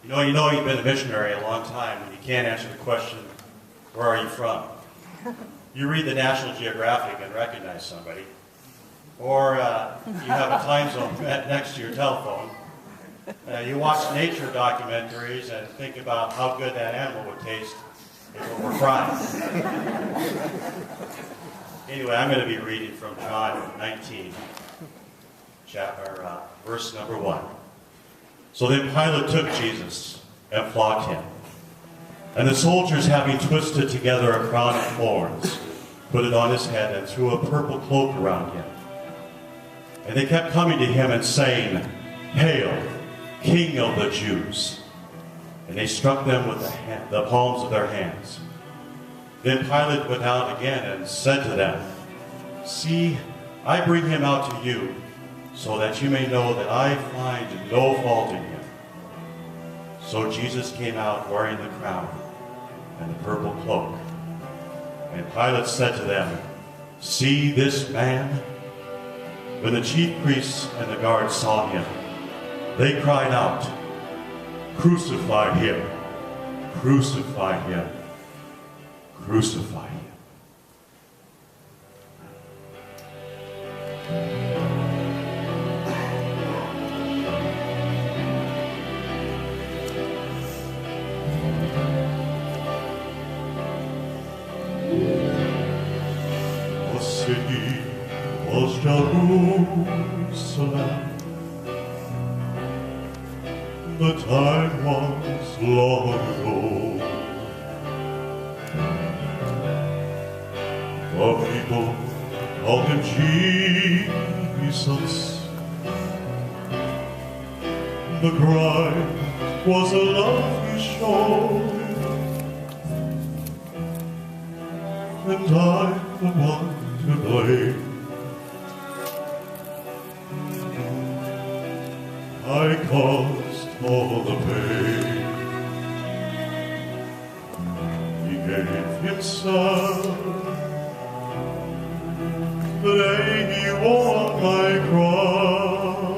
You know you've been a missionary a long time when you can't answer the question, where are you from? You read the National Geographic and recognize somebody. Or you have a time zone next to your telephone. You watch nature documentaries and think about how good that animal would taste if it were fried. Anyway, I'm going to be reading from John 19, verse number 1. So then Pilate took Jesus and flogged him. And the soldiers, having twisted together a crown of thorns, put it on his head and threw a purple cloak around him. And they kept coming to him and saying, "Hail, King of the Jews!" And they struck them with the palms of their hands. Then Pilate went out again and said to them, "See, I bring him out to you, so that you may know that I find no fault in him." So Jesus came out wearing the crown and the purple cloak. And Pilate said to them, "See this man?" When the chief priests and the guards saw him, they cried out, "Crucify him! Crucify him! Crucify him!" The city was Jerusalem. The time was long ago. The people called him Jesus. The cry was a love he showed. And I'm the one to blame. I caused all the pain. He gave himself the day he wore my crown.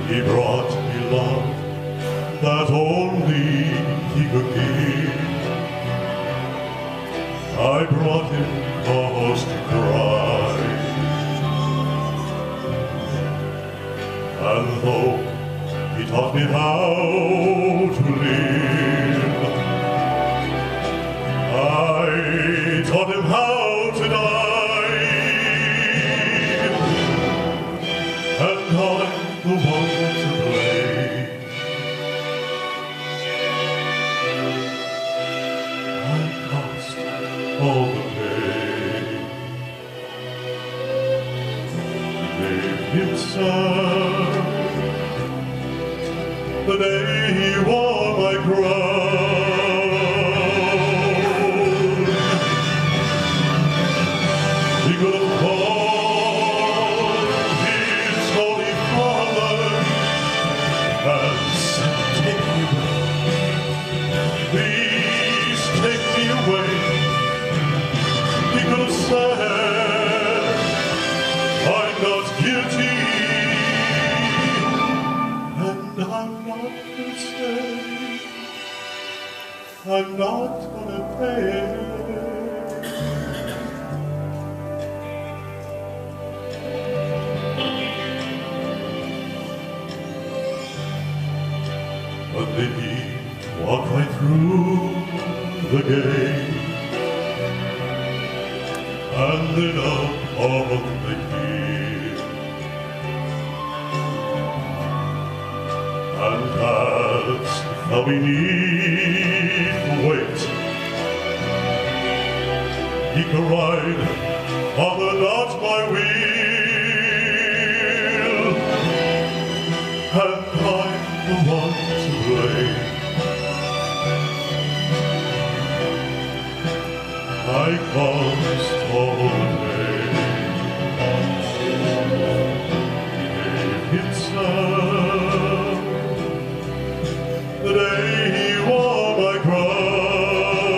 He brought me love that only he could give. I brought him cause to cry. And though he taught me how to live, I taught him how to die. And I'm the one to blame. I caused all the pain. He gave himself the day he wore my crown. He could have called his holy Father and said, "Take me away. Please take me away." He could have said, "I'm not guilty, and I'm not gonna stay. I'm not gonna pay." But then he walked right through the gate, and then up on the hill, and past the beneath the weight, he cried, "Father, not my will." And I'm the one to blame. I caused all the pain. He gave himself the day he wore my crown.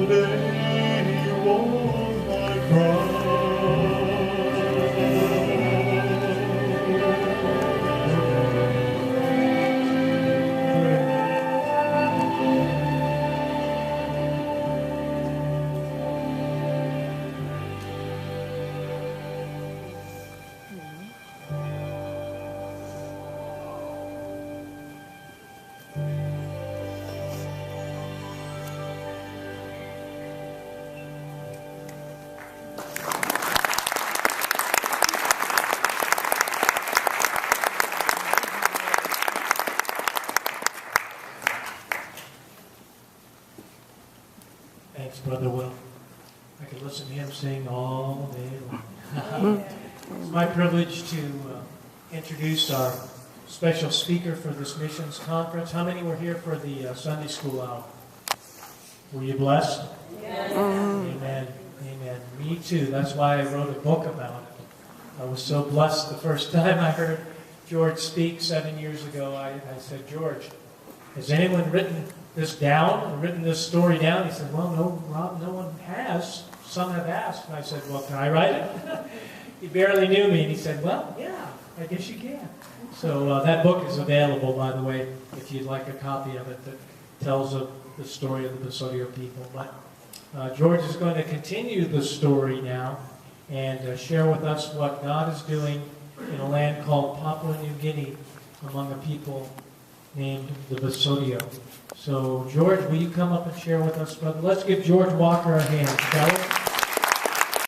the day you wore my crown. Thanks, Brother Will. I could listen to him sing all day long. It's my privilege to introduce our special speaker for this missions conference. How many were here for the Sunday school hour? Were you blessed? Yes. Amen. Amen. Me too. That's why I wrote a book about it. I was so blessed the first time I heard George speak 7 years ago. I said, George, has anyone written this down, or written this story down? He said, well, no, Rob, no one has. Some have asked. And I said, well, can I write it? He barely knew me, and he said, well, yeah, I guess you can. So that book is available, by the way, if you'd like a copy of it, that tells of the story of the Basodio people. But George is going to continue the story now and share with us what God is doing in a land called Papua New Guinea among a people named the Basodio. So, George, will you come up and share with us, brother? Let's give George Walker a hand, shall we?